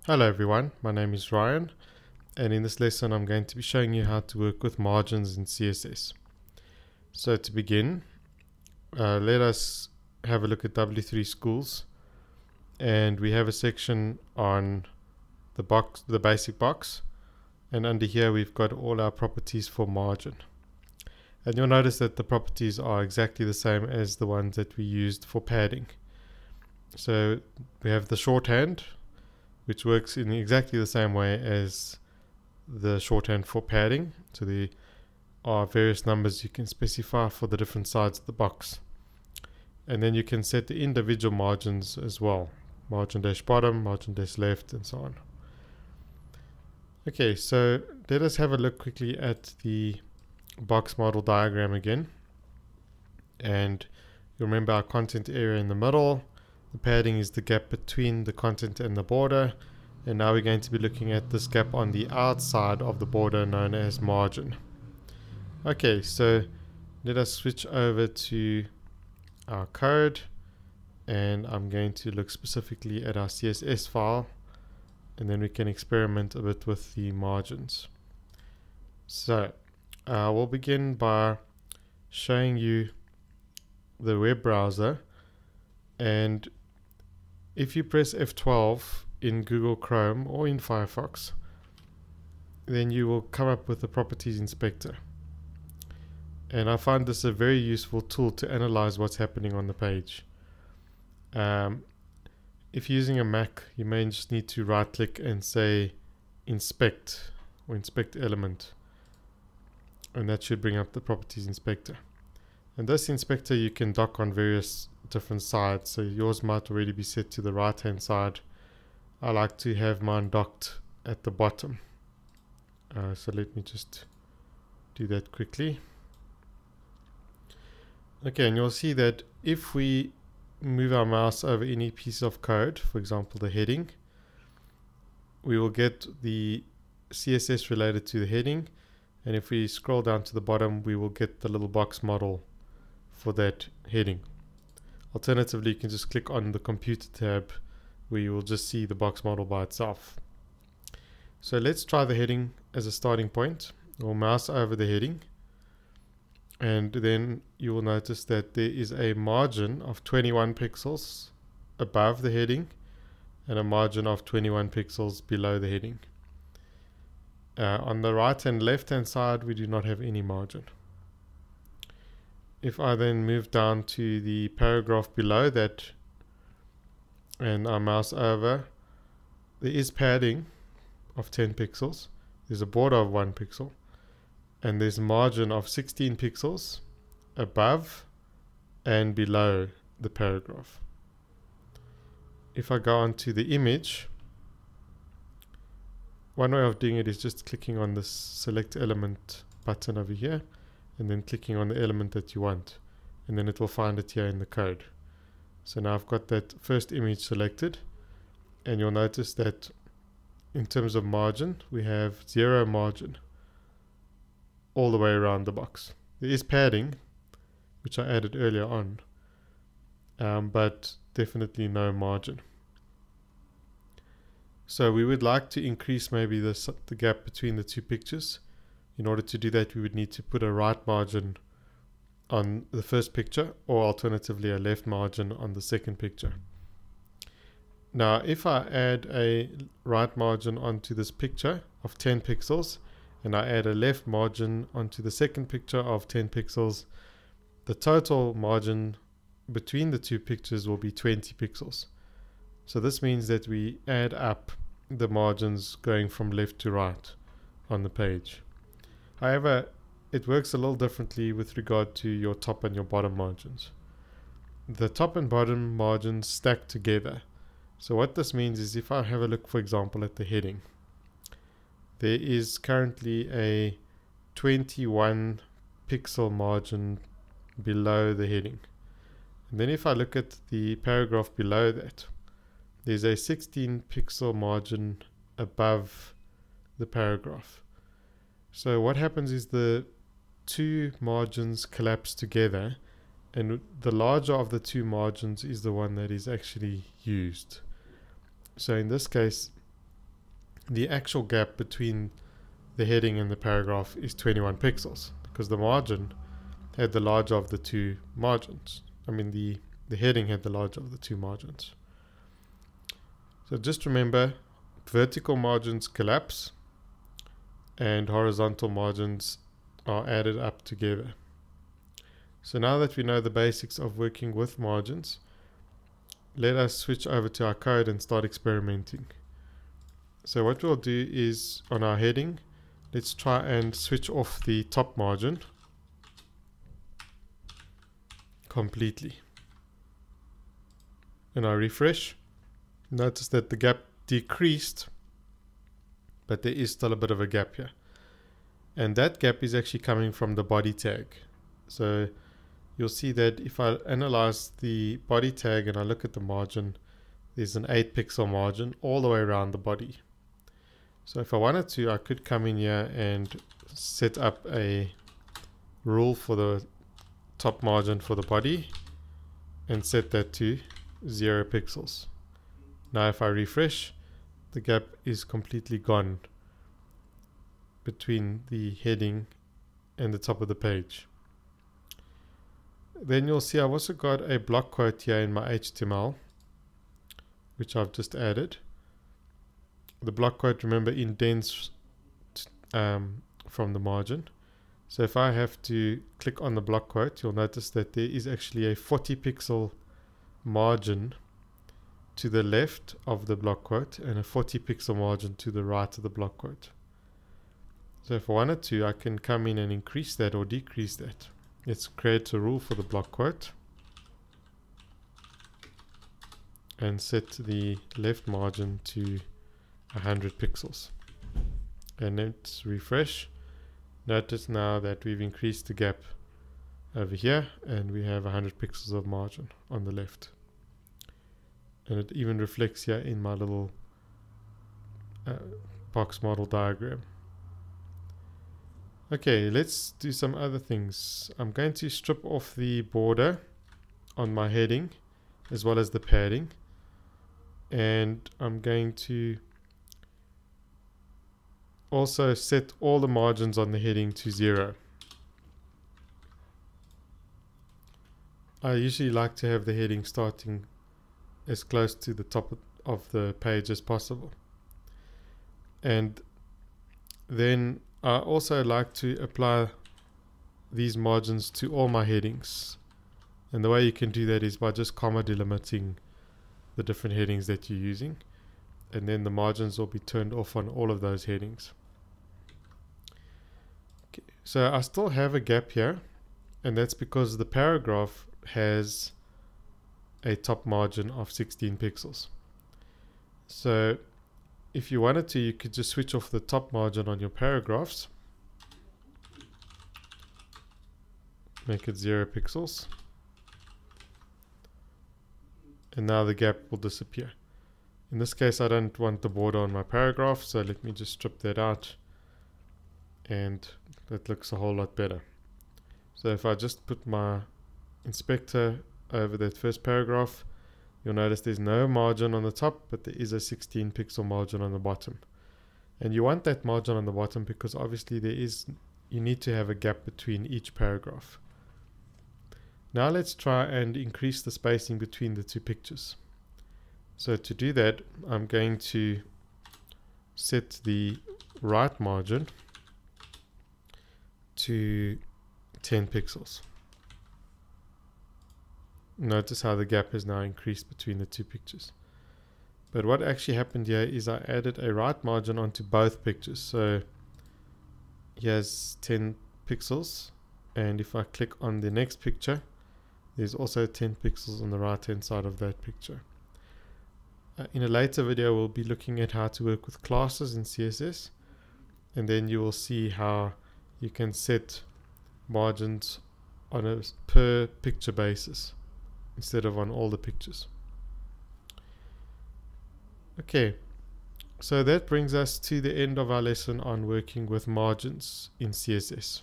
Hello everyone, my name is Ryan, and in this lesson I'm going to be showing you how to work with margins in CSS. So to begin, let us have a look at W3 Schools, and we have a section on the basic box, and under here we've got all our properties for margin. And you'll notice that the properties are exactly the same as the ones that we used for padding. So we have the shorthand, which works in exactly the same way as the shorthand for padding. So there are various numbers you can specify for the different sides of the box. And then you can set the individual margins as well. Margin dash bottom, margin dash left, and so on. Okay, so let us have a look quickly at the box model diagram again. And you remember our content area in the middle. The padding is the gap between the content and the border, and now we're going to be looking at this gap on the outside of the border known as margin. Okay, so let us switch over to our code, and I'm going to look specifically at our CSS file, and then we can experiment a bit with the margins. So we'll begin by showing you the web browser, and if you press F12 in Google Chrome or in Firefox, then you will come up with the Properties Inspector. And I find this a very useful tool to analyze what's happening on the page. If you're using a Mac, you may just need to right click and say Inspect or Inspect Element, and that should bring up the Properties Inspector. And this inspector you can dock on various different sides, so yours might already be set to the right hand side. I like to have mine docked at the bottom, so let me just do that quickly. Okay, and you'll see that if we move our mouse over any piece of code, for example the heading, we will get the CSS related to the heading, and if we scroll down to the bottom we will get the little box model for that heading. Alternatively, you can just click on the computer tab where you will just see the box model by itself. So let's try the heading as a starting point. We'll mouse over the heading, and then you will notice that there is a margin of 21 pixels above the heading and a margin of 21 pixels below the heading. On the right and left hand side we do not have any margin. If I then move down to the paragraph below that and I mouse over, there is padding of 10 pixels, there's a border of 1 pixel, and there's a margin of 16 pixels above and below the paragraph. If I go on to the image, one way of doing it is just clicking on this select element button over here, and then clicking on the element that you want, and then it will find it here in the code. So now I've got that first image selected, and you'll notice that in terms of margin we have 0 margin all the way around the box. There is padding, which I added earlier on, but definitely no margin. So we would like to increase maybe the gap between the two pictures. In order to do that, we would need to put a right margin on the first picture, or alternatively a left margin on the second picture. Now if I add a right margin onto this picture of 10 pixels and I add a left margin onto the second picture of 10 pixels, the total margin between the two pictures will be 20 pixels. So this means that we add up the margins going from left to right on the page. However, it works a little differently with regard to your top and your bottom margins. The top and bottom margins stack together. So what this means is if I have a look, for example, at the heading, there is currently a 21 pixel margin below the heading. And then if I look at the paragraph below that, there's a 16 pixel margin above the paragraph. So what happens is the two margins collapse together, and the larger of the two margins is the one that is actually used. So in this case, the actual gap between the heading and the paragraph is 21 pixels because the margin had the larger of the two margins. I mean the heading had the larger of the two margins. So just remember, vertical margins collapse and horizontal margins are added up together. So now that we know the basics of working with margins, let us switch over to our code and start experimenting. So what we'll do is, on our heading, let's try and switch off the top margin completely. And I refresh. Notice that the gap decreased, but there is still a bit of a gap here. And that gap is actually coming from the body tag. So you'll see that if I analyze the body tag and I look at the margin, there's an 8 pixel margin all the way around the body. So if I wanted to, I could come in here and set up a rule for the top margin for the body and set that to 0 pixels. Now if I refresh, the gap is completely gone between the heading and the top of the page. Then you'll see I've also got a block quote here in my HTML, which I've just added. The block quote, remember, indents from the margin. So if I have to click on the block quote, you'll notice that there is actually a 40 pixel margin to the left of the block quote and a 40 pixel margin to the right of the block quote. So if I wanted to, I can come in and increase that or decrease that. Let's create a rule for the block quote and set the left margin to 100 pixels. And let's refresh. Notice now that we've increased the gap over here and we have 100 pixels of margin on the left. And it even reflects here in my little box model diagram. Okay, let's do some other things. I'm going to strip off the border on my heading as well as the padding, and I'm going to also set all the margins on the heading to 0. I usually like to have the heading starting as close to the top of the page as possible. And then I also like to apply these margins to all my headings. And the way you can do that is by just comma delimiting the different headings that you're using. And then the margins will be turned off on all of those headings. Okay. So I still have a gap here, and that's because the paragraph has a top margin of 16 pixels. So if you wanted to, you could just switch off the top margin on your paragraphs, make it 0 pixels, and now the gap will disappear. In this case, I don't want the border on my paragraph, so let me just strip that out, and that looks a whole lot better. So if I just put my inspector over that first paragraph, you'll notice there's no margin on the top, but there is a 16 pixel margin on the bottom. And you want that margin on the bottom because obviously you need to have a gap between each paragraph. Now let's try and increase the spacing between the two pictures. So to do that, I'm going to set the right margin to 10 pixels. Notice how the gap has now increased between the two pictures. But what actually happened here is I added a right margin onto both pictures. So here's 10 pixels, and if I click on the next picture, there's also 10 pixels on the right hand side of that picture. In a later video, we'll be looking at how to work with classes in CSS, and then you will see how you can set margins on a per picture basis instead of on all the pictures. Okay, so that brings us to the end of our lesson on working with margins in CSS.